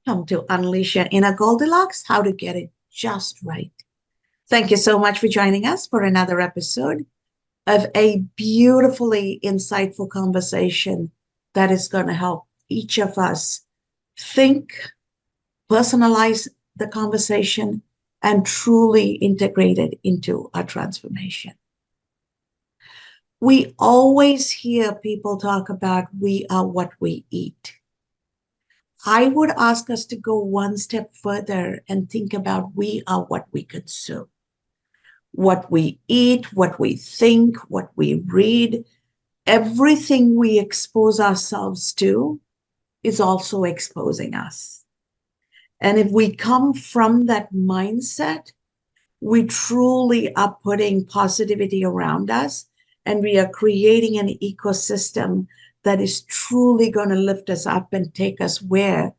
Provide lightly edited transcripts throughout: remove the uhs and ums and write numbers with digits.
Welcome to Unleash Your Inner Goldilocks, how to get it just right. Thank you so much for joining us for another episode of a beautifully insightful conversation that is going to help each of us think, personalize the conversation, and truly integrate it into our transformation. We always hear people talk about we are what we eat. I would ask us to go one step further and think about we are what we consume. What we eat, what we think, what we read, everything we expose ourselves to is also exposing us. And if we come from that mindset, we truly are putting positivity around us and we are creating an ecosystem that is truly going to lift us up and take us where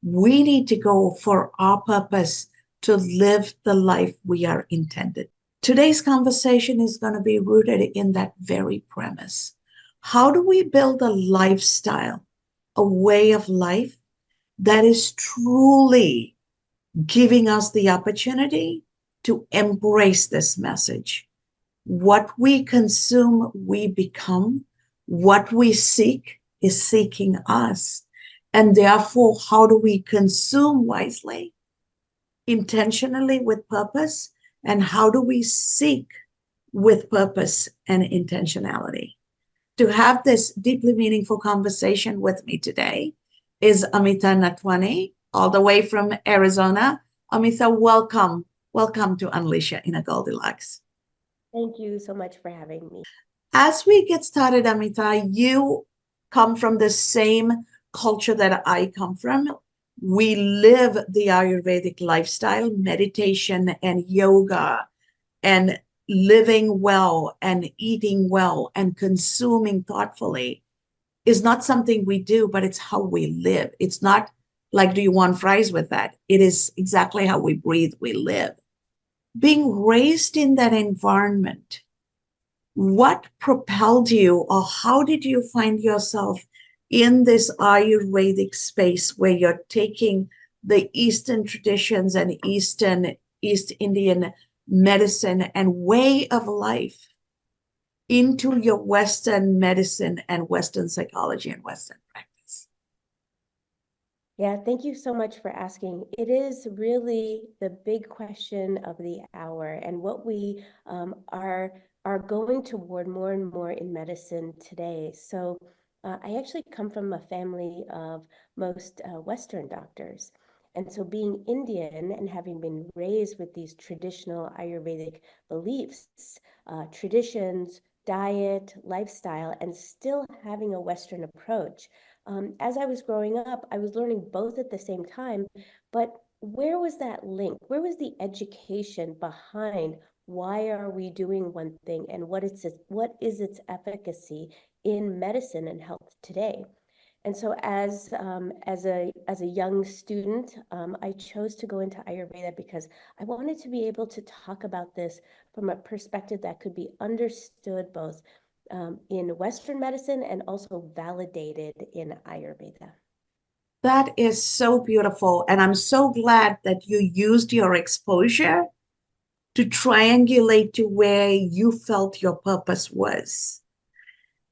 we need to go for our purpose to live the life we are intended. Today's conversation is going to be rooted in that very premise. How do we build a lifestyle, a way of life that is truly giving us the opportunity to embrace this message? What we consume, we become. What we seek is seeking us. And therefore, how do we consume wisely, intentionally with purpose? And how do we seek with purpose and intentionality? To have this deeply meaningful conversation with me today is Amita Natwani, all the way from Arizona. Amita, welcome. Welcome to Unleash Your Inner Goldilocks. Thank you so much for having me. As we get started, Amita, you come from the same culture that I come from. We live the Ayurvedic lifestyle, meditation and yoga, and living well and eating well and consuming thoughtfully is not something we do, but it's how we live. It's not like, do you want fries with that? It is exactly how we breathe, we live. Being raised in that environment, what propelled you, or how did you find yourself in this Ayurvedic space where you're taking the Eastern traditions and East Indian medicine and way of life into your Western medicine and Western psychology and Western practice? Yeah, thank you so much for asking. It is really the big question of the hour, and what we are going toward more and more in medicine today. So, I actually come from a family of most Western doctors, and so being Indian and having been raised with these traditional Ayurvedic beliefs, traditions, diet, lifestyle, and still having a Western approach. As I was growing up, I was learning both at the same time, but where was that link? Where was the education behind why are we doing one thing and what is its efficacy in medicine and health today? And so as a young student, I chose to go into Ayurveda because I wanted to be able to talk about this from a perspective that could be understood both in Western medicine and also validated in Ayurveda. That is so beautiful. And I'm so glad that you used your exposure to triangulate to where you felt your purpose was.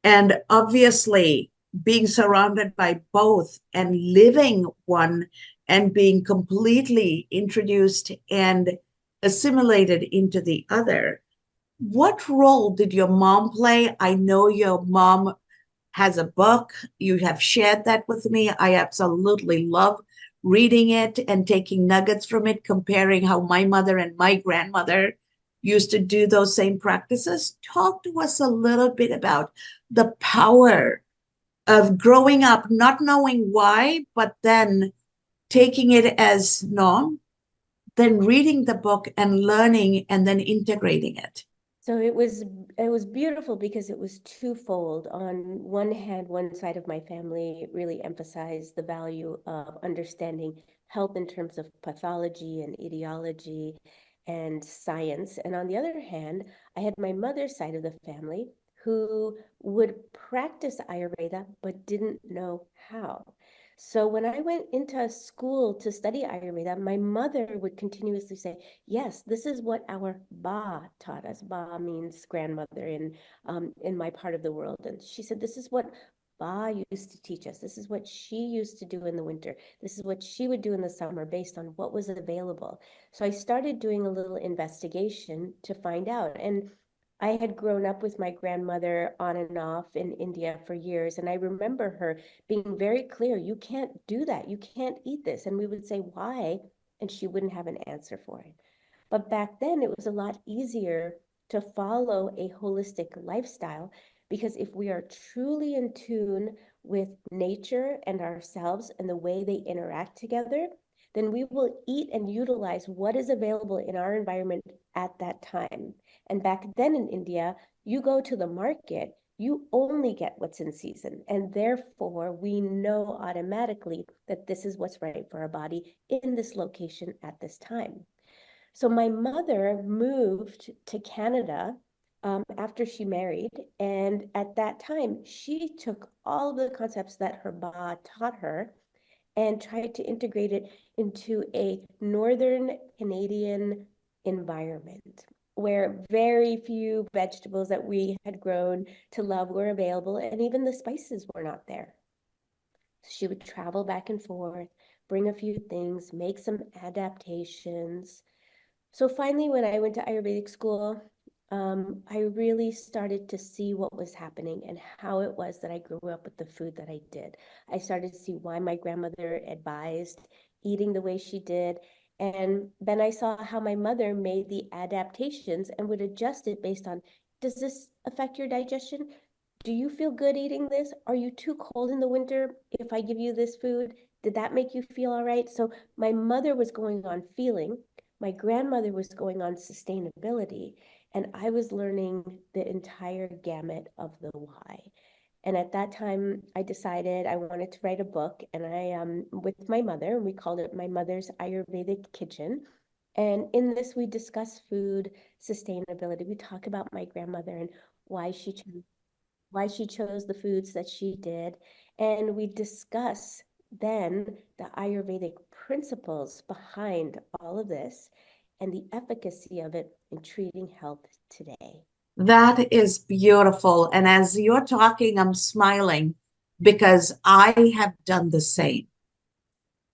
And obviously, being surrounded by both and living one and being completely introduced and assimilated into the other. What role did your mom play? I know your mom has a book. You have shared that with me. I absolutely love reading it and taking nuggets from it, comparing how my mother and my grandmother used to do those same practices. Talk to us a little bit about the power of growing up, not knowing why, but then taking it as norm, then reading the book and learning and then integrating it. So it was beautiful because it was twofold. On one hand, one side of my family really emphasized the value of understanding health in terms of pathology and etiology and science. And on the other hand, I had my mother's side of the family who would practice Ayurveda but didn't know how. So when I went into school to study Ayurveda, my mother would continuously say, yes, this is what our Ba taught us. Ba means grandmother in my part of the world. And she said, this is what Ba used to teach us. This is what she used to do in the winter. This is what she would do in the summer based on what was available. So I started doing a little investigation to find out. And I had grown up with my grandmother on and off in India for years. And I remember her being very clear, you can't do that. You can't eat this. And we would say, why? And she wouldn't have an answer for it. But back then, it was a lot easier to follow a holistic lifestyle because if we are truly in tune with nature and ourselves and the way they interact together, then we will eat and utilize what is available in our environment at that time. And back then in India, you go to the market, you only get what's in season. And therefore, we know automatically that this is what's right for our body in this location at this time. So my mother moved to Canada after she married. And at that time, she took all of the concepts that her ba taught her and tried to integrate it into a Northern Canadian environment where very few vegetables that we had grown to love were available, and even the spices were not there. So she would travel back and forth, bring a few things, make some adaptations. So finally, when I went to Ayurvedic school, I really started to see what was happening and how it was that I grew up with the food that I did. I started to see why my grandmother advised eating the way she did. And then I saw how my mother made the adaptations and would adjust it based on, does this affect your digestion? Do you feel good eating this? Are you too cold in the winter if I give you this food? Did that make you feel all right? So my mother was going on feeling, my grandmother was going on sustainability, and I was learning the entire gamut of the why. And at that time, I decided I wanted to write a book, and with my mother, and we called it My Mother's Ayurvedic Kitchen. And in this, we discuss food sustainability. We talk about my grandmother and why she chose the foods that she did. And we discuss then the Ayurvedic principles behind all of this and the efficacy of it in treating health today. That is beautiful. And as you're talking, I'm smiling because I have done the same.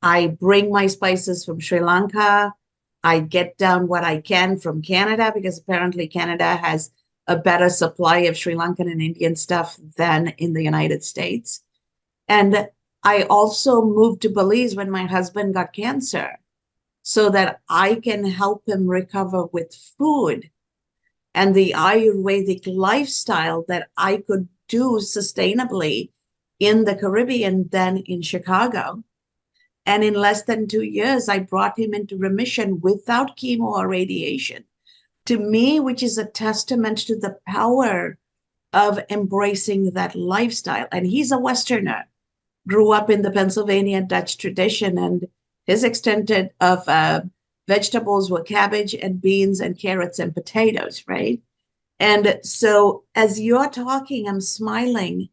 I bring my spices from Sri Lanka. I get down what I can from Canada because apparently Canada has a better supply of Sri Lankan and Indian stuff than in the United States. And I also moved to Belize when my husband got cancer so that I can help him recover with food and the Ayurvedic lifestyle that I could do sustainably in the Caribbean than in Chicago. And in less than 2 years, I brought him into remission without chemo or radiation. To me, which is a testament to the power of embracing that lifestyle. And he's a Westerner, grew up in the Pennsylvania Dutch tradition, and his extent of vegetables were cabbage and beans and carrots and potatoes, right? And so as you're talking, I'm smiling.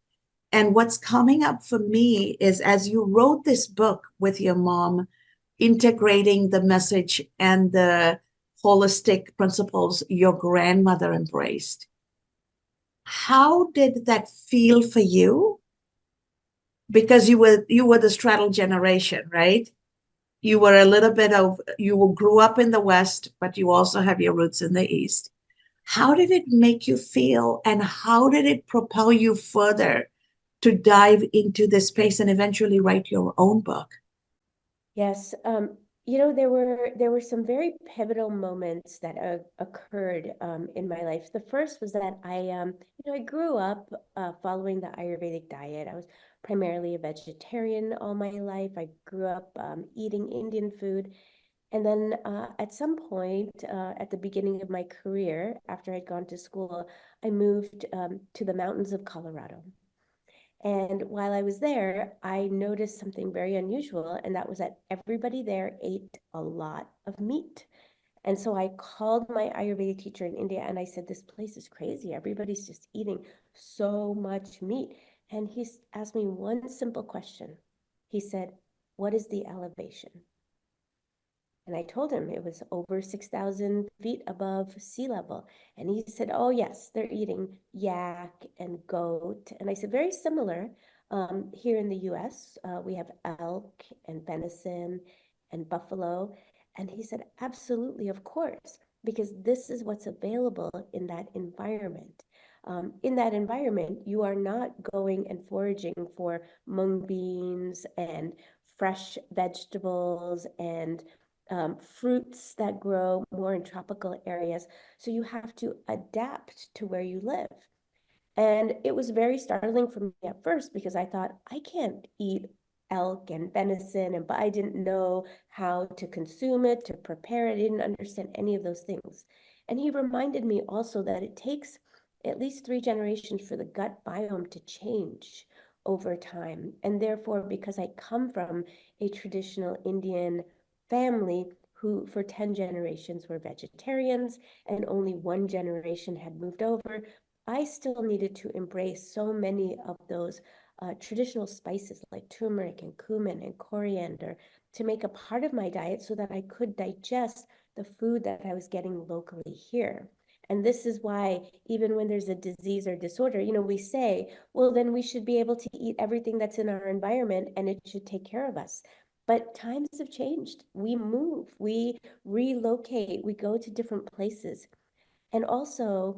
And what's coming up for me is as you wrote this book with your mom, integrating the message and the holistic principles your grandmother embraced. How did that feel for you? Because you were the straddle generation, right? You were a little bit of you grew up in the West, but you also have your roots in the East. How did it make you feel, and how did it propel you further to dive into this space and eventually write your own book? Yes, there were some very pivotal moments that occurred in my life. The first was that I grew up following the Ayurvedic diet. I was primarily a vegetarian all my life. I grew up eating Indian food. And then at some point, at the beginning of my career, after I'd gone to school, I moved to the mountains of Colorado. And while I was there, I noticed something very unusual, and that was that everybody there ate a lot of meat. And so I called my Ayurvedic teacher in India and I said, this place is crazy. Everybody's just eating so much meat. And he asked me one simple question. He said, "What is the elevation?" And I told him it was over 6,000 feet above sea level. And he said, "Oh, yes, they're eating yak and goat." And I said, "Very similar. Here in the US, we have elk and venison and buffalo." And he said, "Absolutely, of course, because this is what's available in that environment." In that environment, you are not going and foraging for mung beans and fresh vegetables and fruits that grow more in tropical areas. So you have to adapt to where you live. And it was very startling for me at first because I thought, I can't eat elk and venison, and but I didn't know how to consume it, to prepare it. I didn't understand any of those things. And he reminded me also that it takes at least 3 generations for the gut biome to change over time. And therefore, because I come from a traditional Indian family who for 10 generations were vegetarians and only 1 generation had moved over, I still needed to embrace so many of those traditional spices like turmeric and cumin and coriander to make a part of my diet so that I could digest the food that I was getting locally here. And this is why, even when there's a disease or disorder, we say, well, then we should be able to eat everything that's in our environment and it should take care of us. But times have changed. We move, we relocate, we go to different places. And also,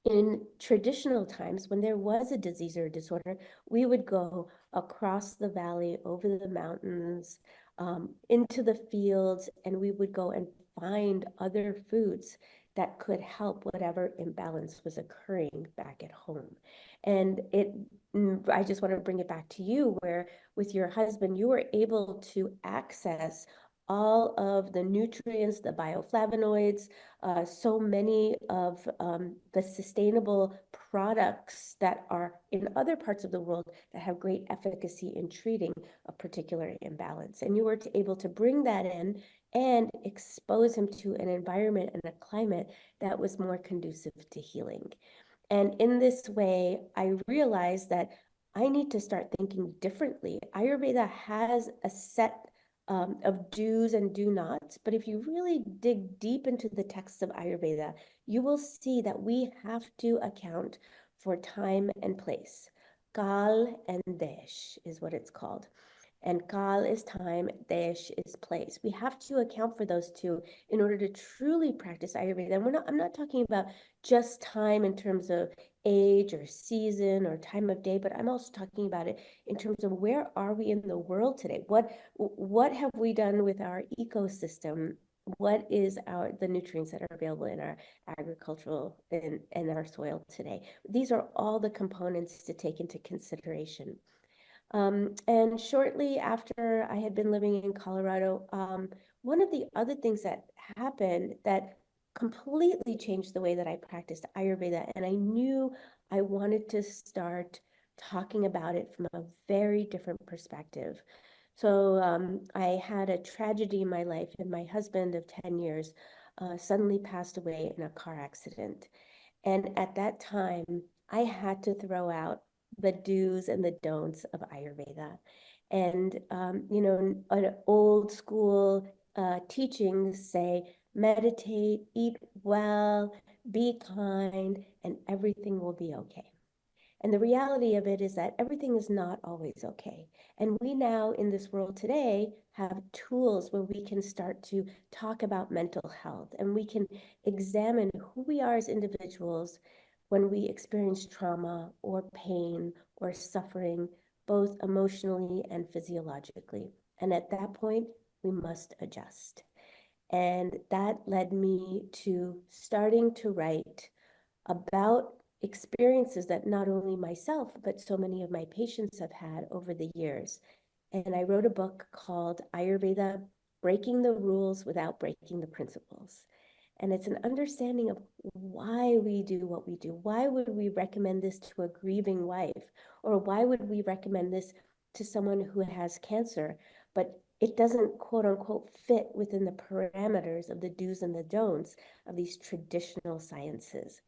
in traditional times, when there was a disease or a disorder, we would go across the valley, over the mountains, into the fields, and we would go and find other foods that could help whatever imbalance was occurring back at home. And I just want to bring it back to you, where with your husband, you were able to access all of the nutrients, the bioflavonoids, so many of the sustainable products that are in other parts of the world that have great efficacy in treating a particular imbalance. And you were able to bring that in and expose him to an environment and a climate that was more conducive to healing. And in this way, I realized that I need to start thinking differently. Ayurveda has a set of do's and do nots. But if you really dig deep into the texts of Ayurveda, you will see that we have to account for time and place. Kal and Desh is what it's called. And Kal is time, Desh is place. We have to account for those two in order to truly practice Ayurveda. And I'm not talking about just time in terms of age or season or time of day, but I'm also talking about it in terms of where are we in the world today? What have we done with our ecosystem? What is the nutrients that are available in our agricultural and our soil today? These are all the components to take into consideration. And shortly after I had been living in Colorado, one of the other things that happened that completely changed the way that I practiced Ayurveda, and I knew I wanted to start talking about it from a very different perspective. So I had a tragedy in my life, and my husband of 10 years suddenly passed away in a car accident. And at that time, I had to throw out the do's and the don'ts of Ayurveda. And, an old school teachings say, meditate, eat well, be kind, and everything will be okay. And the reality of it is that everything is not always okay. And we now in this world today have tools where we can start to talk about mental health and we can examine who we are as individuals when we experience trauma or pain or suffering, both emotionally and physiologically. And at that point, we must adjust. And that led me to starting to write about experiences that not only myself, but so many of my patients have had over the years. And I wrote a book called Ayurveda, Breaking the Rules Without Breaking the Principles. And it's an understanding of why we do what we do. Why would we recommend this to a grieving wife? Or why would we recommend this to someone who has cancer, but it doesn't quote unquote fit within the parameters of the do's and the don'ts of these traditional sciences?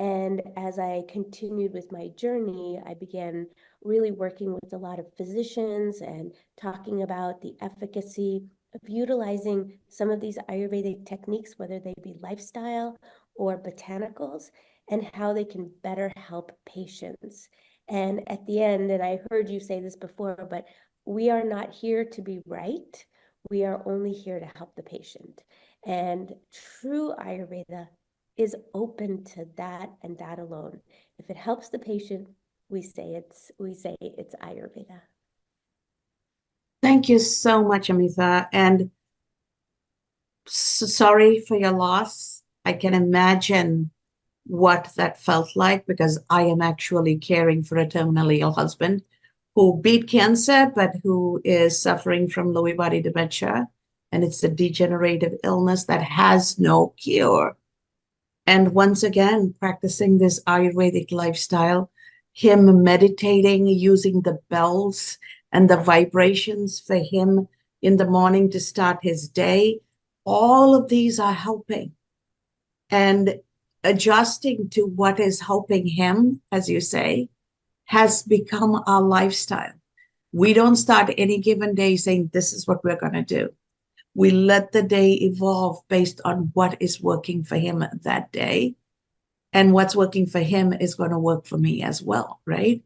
And as I continued with my journey, I began really working with a lot of physicians and talking about the efficacy of utilizing some of these Ayurvedic techniques, whether they be lifestyle or botanicals, and how they can better help patients. And at the end, and I heard you say this before, but we are not here to be right. We are only here to help the patient. And true Ayurveda is open to that and that alone. If it helps the patient, we say it's Ayurveda. Thank you so much, Amita. And sorry for your loss. I can imagine what that felt like because I am actually caring for a terminally ill husband who beat cancer, but who is suffering from Lewy body dementia. And it's a degenerative illness that has no cure. And once again, practicing this Ayurvedic lifestyle, him meditating, using the bells and the vibrations for him in the morning to start his day, all of these are helping. And adjusting to what is helping him, as you say, has become our lifestyle. We don't start any given day saying, this is what we're going to do. We let the day evolve based on what is working for him that day. And what's working for him is going to work for me as well, right?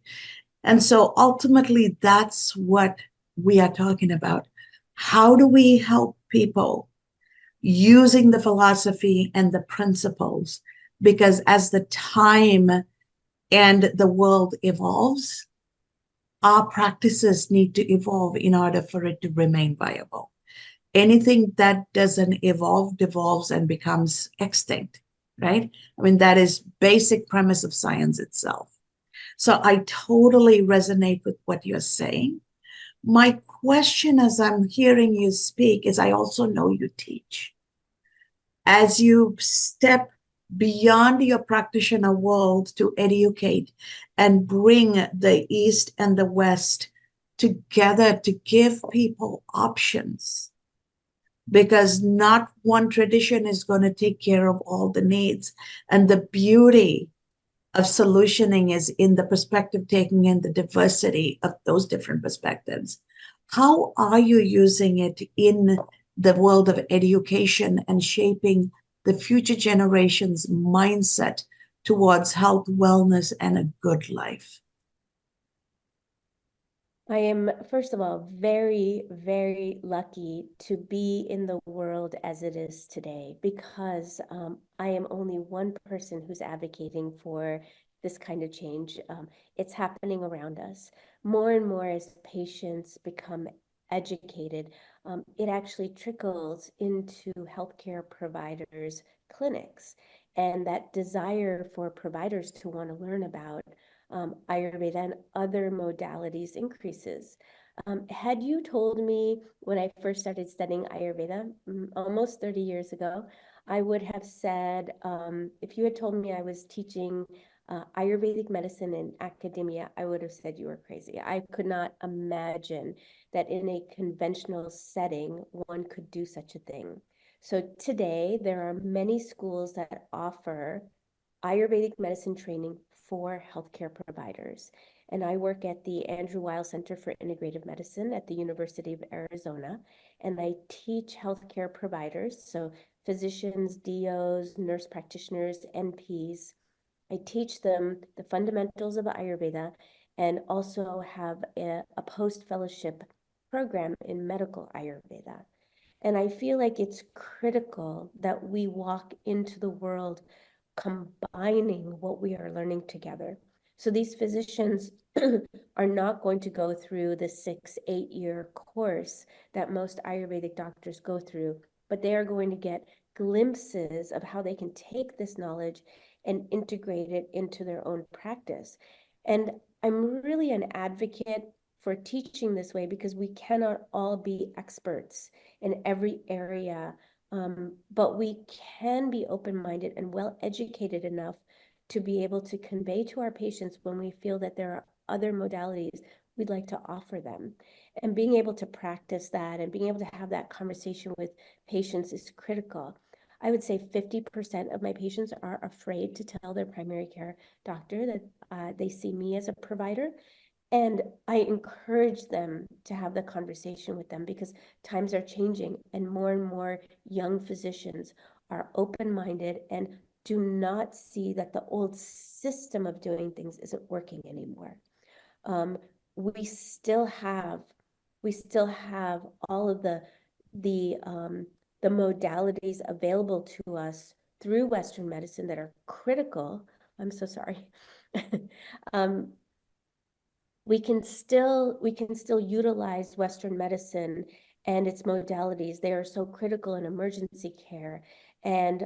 And so ultimately, that's what we are talking about. How do we help people using the philosophy and the principles? Because as the time and the world evolves, our practices need to evolve in order for it to remain viable. Anything that doesn't evolve devolves and becomes extinct, right? I mean, that is basic premise of science itself. So I totally resonate with what you're saying. My question as I'm hearing you speak is I also know you teach. As you step beyond your practitioner world to educate and bring the East and the West together to give people options, because not one tradition is going to take care of all the needs. And the beauty of solutioning is in the perspective taking in the diversity of those different perspectives. How are you using it in the world of education and shaping the future generation's mindset towards health, wellness, and a good life? I am, first of all, very, very lucky to be in the world as it is today because I am only one person who's advocating for this kind of change. It's happening around us. More and more as patients become educated, it actually trickles into healthcare providers' clinics. And that desire for providers to want to learn about Ayurveda and other modalities increases. Had you told me when I first started studying Ayurveda almost 30 years ago, I would have said, if you had told me I was teaching Ayurvedic medicine in academia, I would have said you were crazy. I could not imagine that in a conventional setting, one could do such a thing. So today, there are many schools that offer Ayurvedic medicine training for healthcare providers. And I work at the Andrew Weil Center for Integrative Medicine at the University of Arizona. And I teach healthcare providers, so physicians, DOs, nurse practitioners, NPs. I teach them the fundamentals of Ayurveda and also have a post-fellowship program in medical Ayurveda. And I feel like it's critical that we walk into the world combining what we are learning together. So these physicians are not going to go through the 6-8 year course that most Ayurvedic doctors go through, but they are going to get glimpses of how they can take this knowledge and integrate it into their own practice. And I'm really an advocate for teaching this way because we cannot all be experts in every area, but we can be open-minded and well-educated enough to be able to convey to our patients when we feel that there are other modalities we'd like to offer them. And being able to practice that and being able to have that conversation with patients is critical. I would say 50% of my patients are afraid to tell their primary care doctor that they see me as a provider. And I encourage them to have the conversation with them because times are changing and more young physicians are open-minded and do not see that the old system of doing things isn't working anymore. Um, we still have all of the modalities available to us through Western medicine that are critical. I'm so sorry. um, we can still utilize Western medicine and its modalities. They are so critical in emergency care and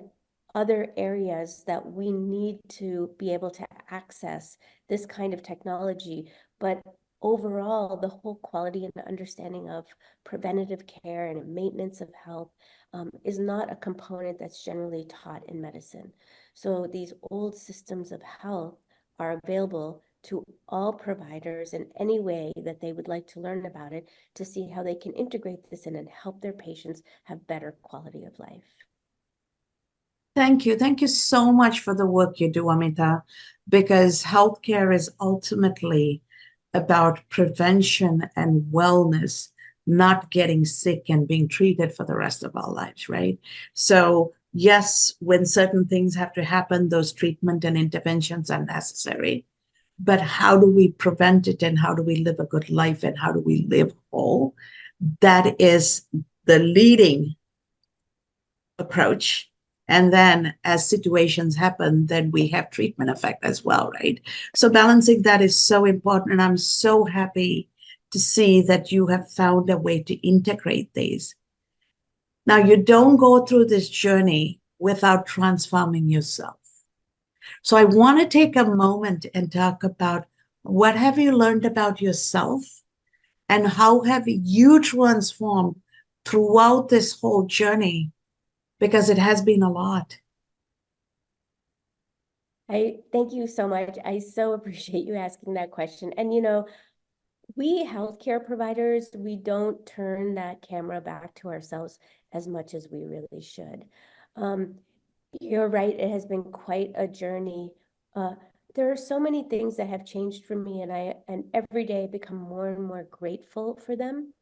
other areas that we need to be able to access this kind of technology. But overall, the whole quality and understanding of preventative care and maintenance of health is not a component that's generally taught in medicine. So these old systems of health are available to all providers in any way that they would like to learn about it to see how they can integrate this in and help their patients have better quality of life. Thank you. Thank you so much for the work you do, Amita, because healthcare is ultimately about prevention and wellness, not getting sick and being treated for the rest of our lives, right? So, yes, when certain things have to happen, those treatment and interventions are necessary. But how do we prevent it and how do we live a good life and how do we live whole? That is the leading approach. And then as situations happen, then we have treatment effect as well, right? So balancing that is so important. And I'm so happy to see that you have found a way to integrate these. Now, you don't go through this journey without transforming yourself. So I want to take a moment and talk about what have you learned about yourself and how have you transformed throughout this whole journey, because it has been a lot. I thank you so much. I so appreciate you asking that question. And we healthcare providers, we don't turn that camera back to ourselves as much as we really should. Um, you're right, it has been quite a journey. There are so many things that have changed for me, and every day I become more and more grateful for them.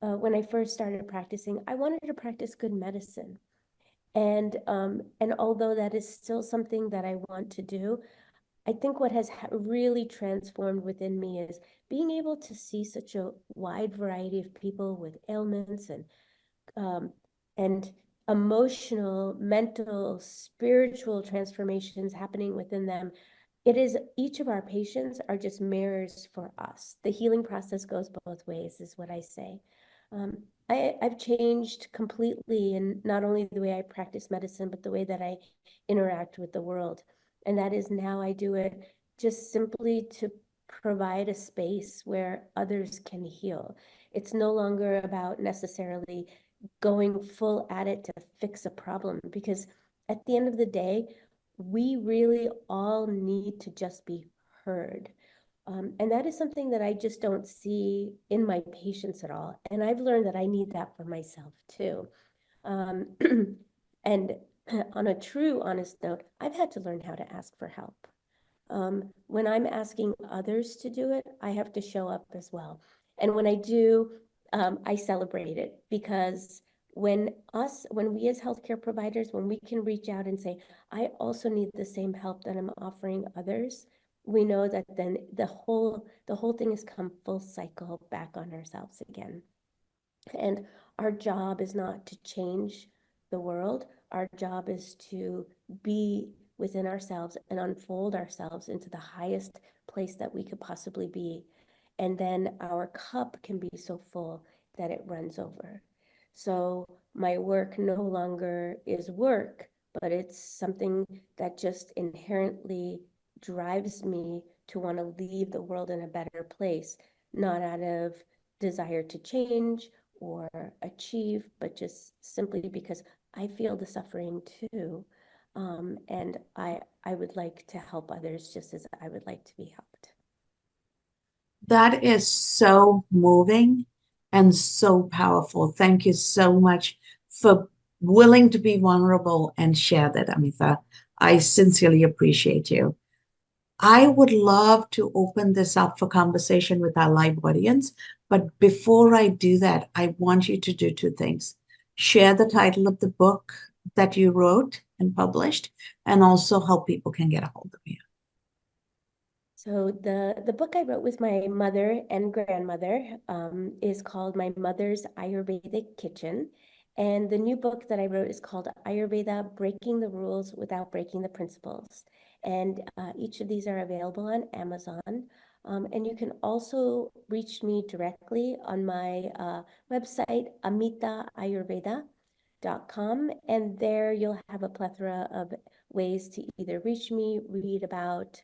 When I first started practicing, I wanted to practice good medicine. And although that is still something that I want to do, I think what has really transformed within me is being able to see such a wide variety of people with ailments um, and emotional, mental, spiritual transformations happening within them. It is each of our patients are just mirrors for us. The healing process goes both ways, is what I say. Um, I've changed completely in not only the way I practice medicine, but the way that I interact with the world. And that is now I do it just simply to provide a space where others can heal. It's no longer about necessarily going full at it to fix a problem, because at the end of the day, we really all need to just be heard. And that is something that I just don't see in my patients at all. And I've learned that I need that for myself too. Um, and on a true, honest note, I've had to learn how to ask for help. When I'm asking others to do it, I have to show up as well. And when I do, I celebrate it, because when we as healthcare providers, when we can reach out and say, I also need the same help that I'm offering others, we know that then the whole thing has come full cycle back on ourselves again. And our job is not to change the world. Our job is to be within ourselves and unfold ourselves into the highest place that we could possibly be. And then our cup can be so full that it runs over. So my work no longer is work, but it's something that just inherently drives me to want to leave the world in a better place, not out of desire to change or achieve, but just simply because I feel the suffering too. And I would like to help others just as I would like to be helped. That is so moving and so powerful. Thank you so much for willing to be vulnerable and share that, Amita. I sincerely appreciate you. I would love to open this up for conversation with our live audience. But before I do that, I want you to do two things. Share the title of the book that you wrote and published, and also how people can get a hold of you. So the book I wrote with my mother and grandmother is called My Mother's Ayurvedic Kitchen. And the new book that I wrote is called Ayurveda, Breaking the Rules Without Breaking the Principles. And each of these are available on Amazon. And you can also reach me directly on my website, amitayurveda.com. And there you'll have a plethora of ways to either reach me, read about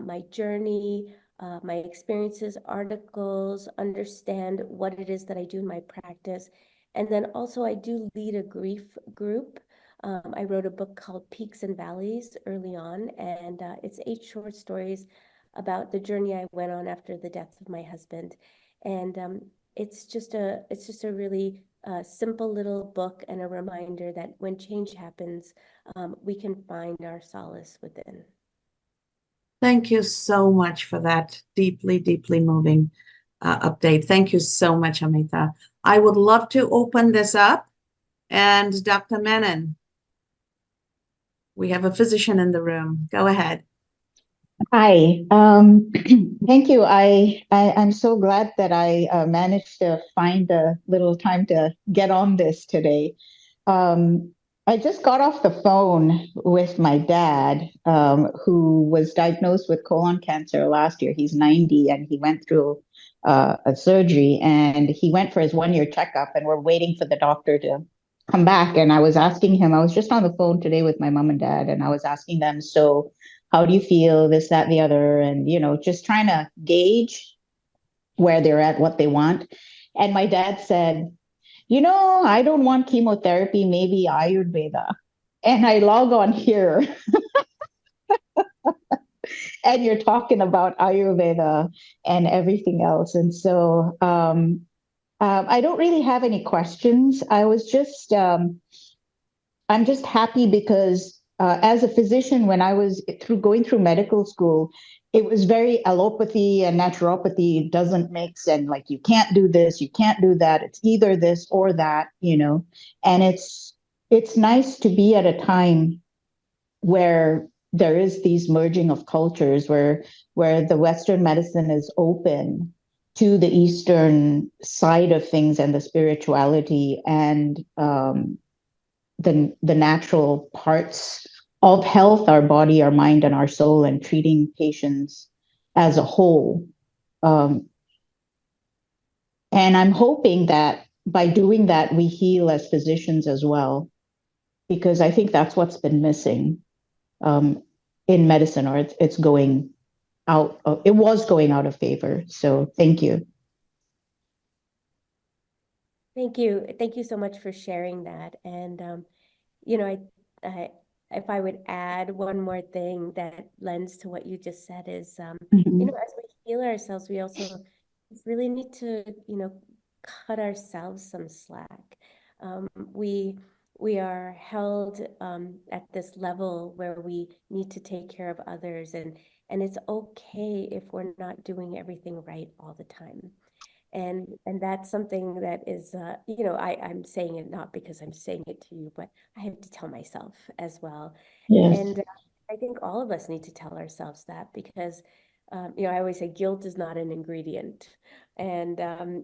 my journey, my experiences, articles, understand what it is that I do in my practice. And then also I do lead a grief group. I wrote a book called Peaks and Valleys early on, and it's 8 short stories about the journey I went on after the death of my husband. And it's just a really simple little book and a reminder that when change happens, we can find our solace within. Thank you so much for that deeply, deeply moving update. Thank you so much, Amita. I would love to open this up. And Dr. Menon, we have a physician in the room. Go ahead. Hi. Thank you. I'm so glad that I managed to find a little time to get on this today. Um, I just got off the phone with my dad, who was diagnosed with colon cancer last year. He's 90 and he went through a surgery, and he went for his 1 year checkup, and we're waiting for the doctor to come back. And I was asking him, I was just on the phone today with my mom and dad, and I was asking them, so how do you feel, this, that, the other, and just trying to gauge where they're at, what they want. And my dad said, I don't want chemotherapy, maybe Ayurveda. And I log on here and you're talking about Ayurveda and everything else. And so I don't really have any questions. I'm just happy because as a physician, when I was going through medical school, it was very allopathy and naturopathy doesn't mix, and like you can't do this, you can't do that. It's either this or that. And it's nice to be at a time where there is these merging of cultures, where the Western medicine is open to the Eastern side of things and the spirituality and the natural parts of health, our body, our mind, and our soul, and treating patients as a whole. Um, and I'm hoping that by doing that, we heal as physicians as well, because I think that's what's been missing in medicine, or it's going out. It was going out of favor. So thank you. Thank you. Thank you so much for sharing that. And, you know, I, if I would add one more thing that lends to what you just said is, Mhm. as we heal ourselves, we also really need to, cut ourselves some slack. We we are held at this level where we need to take care of others, and it's okay if we're not doing everything right all the time. And that's something that is, I'm saying it not because I'm saying it to you, but I have to tell myself as well. Yes. And I think all of us need to tell ourselves that because, I always say guilt is not an ingredient, and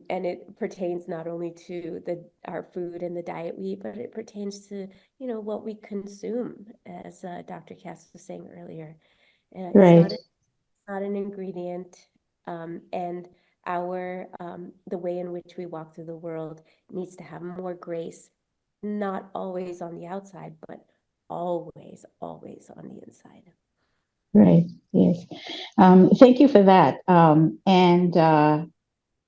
it pertains not only to our food and the diet we eat, but it pertains to what we consume, as Dr. Cass was saying earlier. It's Right. not an ingredient, and our the way in which we walk through the world needs to have more grace, not always on the outside, but always, always on the inside. Right. Yes. Thank you for that. And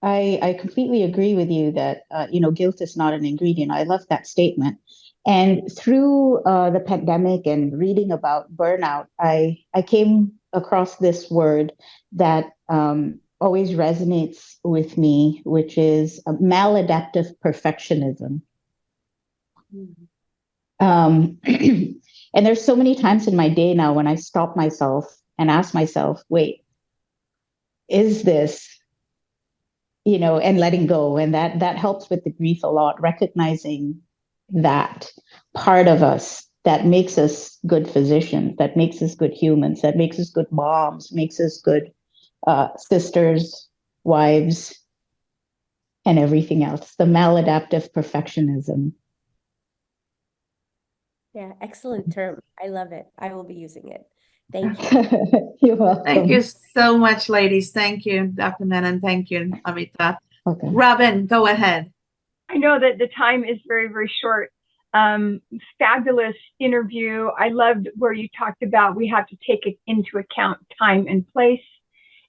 I completely agree with you that guilt is not an ingredient. I love that statement. And through the pandemic and reading about burnout, I came across this word that always resonates with me, which is maladaptive perfectionism. Mm. And there's so many times in my day now when I stop myself and ask myself, wait, is this, and letting go. And that helps with the grief a lot, recognizing that part of us that makes us good physicians, that makes us good humans, that makes us good moms, makes us good sisters, wives, and everything else. The maladaptive perfectionism. Yeah, excellent term. I love it. I will be using it. Thank you. You're welcome. Thank you so much, ladies. Thank you, Dr. Menon. Thank you, Amita. Okay. Robin, go ahead. I know that the time is very, very short. Fabulous interview. I loved where you talked about we have to take into account time and place.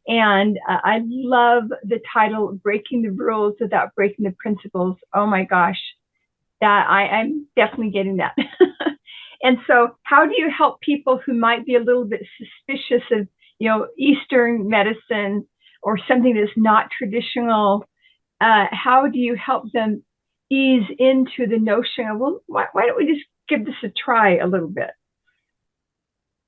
And I love the title, Breaking the Rules Without Breaking the Principles. Oh my gosh, that I'm definitely getting that. And so how do you help people who might be a little bit suspicious of, Eastern medicine or something that's not traditional? How do you help them ease into the notion of, well, why don't we just give this a try a little bit?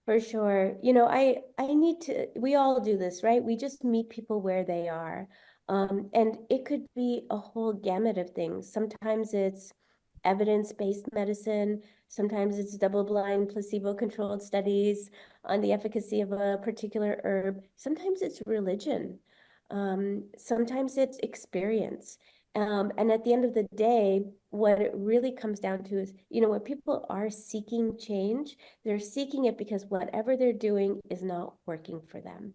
For sure. We all do this, right? We just meet people where they are. And it could be a whole gamut of things. Sometimes it's evidence-based medicine. Sometimes it's double-blind, placebo-controlled studies on the efficacy of a particular herb. Sometimes it's religion. Sometimes it's experience. And at the end of the day, what it really comes down to is, when people are seeking change, they're seeking it because whatever they're doing is not working for them.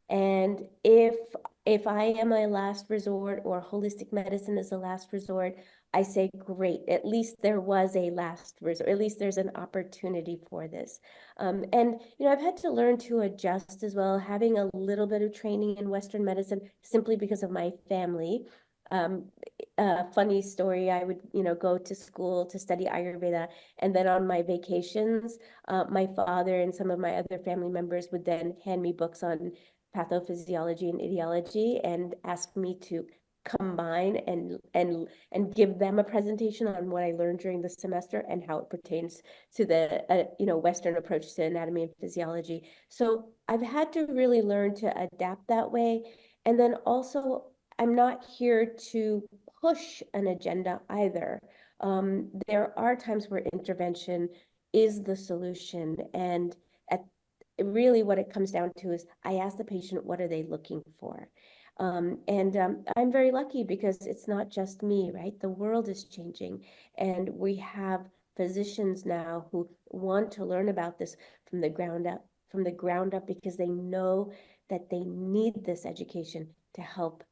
And if I am a last resort or holistic medicine is a last resort, I say, great, at least there was a last resort, at least there's an opportunity for this. And, I've had to learn to adjust as well, having a little bit of training in Western medicine simply because of my family. Funny story, I would, go to school to study Ayurveda, and then on my vacations, my father and some of my other family members would then hand me books on pathophysiology and etiology and ask me to combine and give them a presentation on what I learned during the semester and how it pertains to the Western approach to anatomy and physiology. So I've had to really learn to adapt that way. And then also, I'm not here to push an agenda either. There are times where intervention is the solution, and really what it comes down to is I ask the patient, what are they looking for? I'm very lucky because it's not just me, right? The world is changing, and we have physicians now who want to learn about this from the ground up, because they know that they need this education to help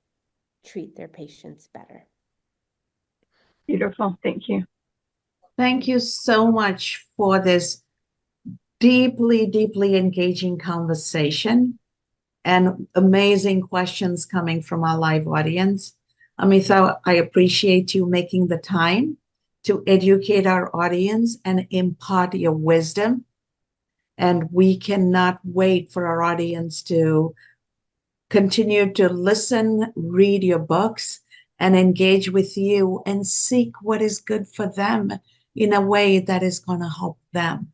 treat their patients better. Beautiful. Thank you. Thank you so much for this deeply, deeply engaging conversation and amazing questions coming from our live audience. Amita, I appreciate you making the time to educate our audience and impart your wisdom. And we cannot wait for our audience to continue to listen, read your books, and engage with you and seek what is good for them in a way that is going to help them.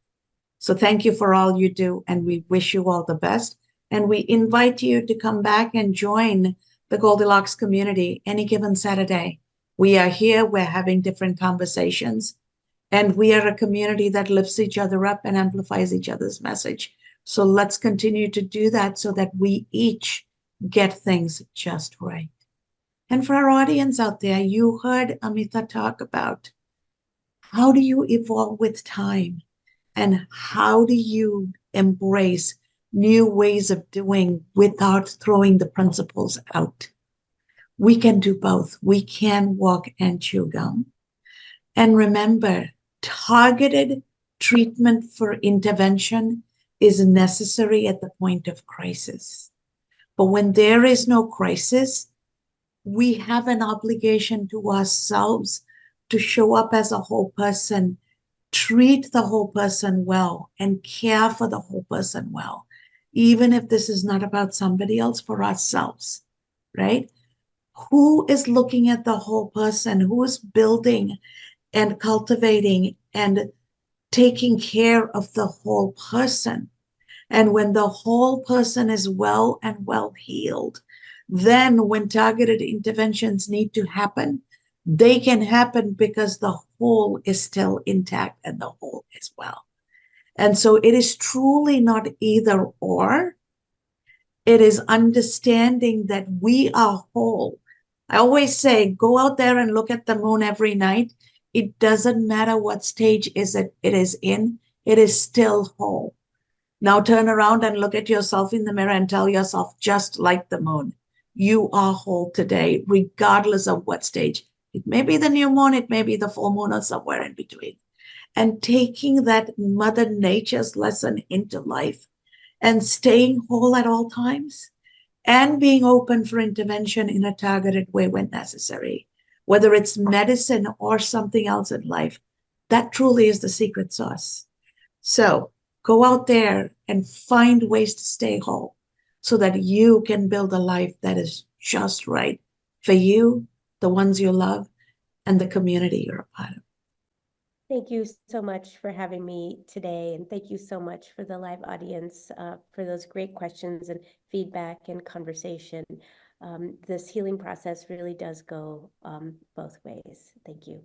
So thank you for all you do, and we wish you all the best. And we invite you to come back and join the Goldilocks community any given Saturday. We are here, we're having different conversations, and we are a community that lifts each other up and amplifies each other's message. So let's continue to do that so that we each get things just right. And for our audience out there, you heard Amita talk about how do you evolve with time and how do you embrace new ways of doing without throwing the principles out. We can do both. We can walk and chew gum. And remember, targeted treatment for intervention is necessary at the point of crisis. But when there is no crisis, we have an obligation to ourselves to show up as a whole person, treat the whole person well, and care for the whole person well, even if this is not about somebody else, for ourselves, right? Who is looking at the whole person? Who is building and cultivating and taking care of the whole person. And when the whole person is well and well healed, then when targeted interventions need to happen, they can happen because the whole is still intact and the whole is well. And so it is truly not either or. It is understanding that we are whole. I always say, go out there and look at the moon every night. It doesn't matter what stage it is in, it is still whole. Now turn around and look at yourself in the mirror and tell yourself, just like the moon, you are whole today, regardless of what stage. It may be the new moon, it may be the full moon, or somewhere in between. And taking that Mother Nature's lesson into life and staying whole at all times and being open for intervention in a targeted way when necessary, whether it's medicine or something else in life, that truly is the secret sauce. So go out there and find ways to stay whole so that you can build a life that is just right for you, the ones you love, and the community you're a part of. Thank you so much for having me today. And thank you so much for the live audience for those great questions and feedback and conversation. This healing process really does go both ways. Thank you.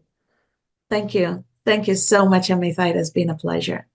Thank you. Thank you so much, Amrita. It has been a pleasure.